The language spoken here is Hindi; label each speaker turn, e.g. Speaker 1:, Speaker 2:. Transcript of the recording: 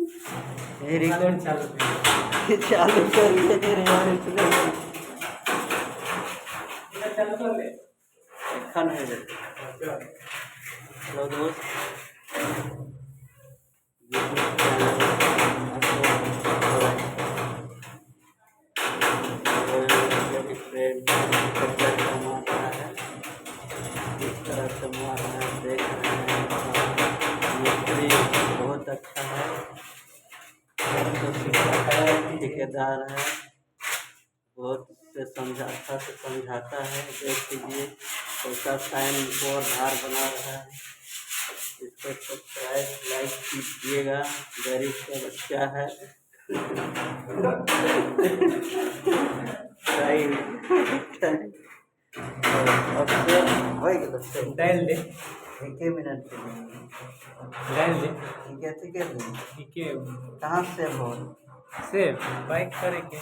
Speaker 1: ये रिकॉर्ड चालू करिए तेरे यार इसलिए
Speaker 2: चालू कर ले।
Speaker 1: खन है जब हेलो दोस्त इस तरह से मारना देख रहे हैं मिस्त्री बहुत अच्छा है ठेकेदार है बहुत से अच्छा से समझाता है। देख लीजिए कैसा फैन और धार बना रहा है। इसको सब्सक्राइब लाइक कीजिएगा। गरीब का बच्चा है अब से
Speaker 2: डाल दे।
Speaker 1: एक मिनट के लिए
Speaker 2: डाल दे।
Speaker 1: ठीक है
Speaker 2: ठीक है।
Speaker 1: कहाँ से हो
Speaker 2: सेव बाइक करेंगे।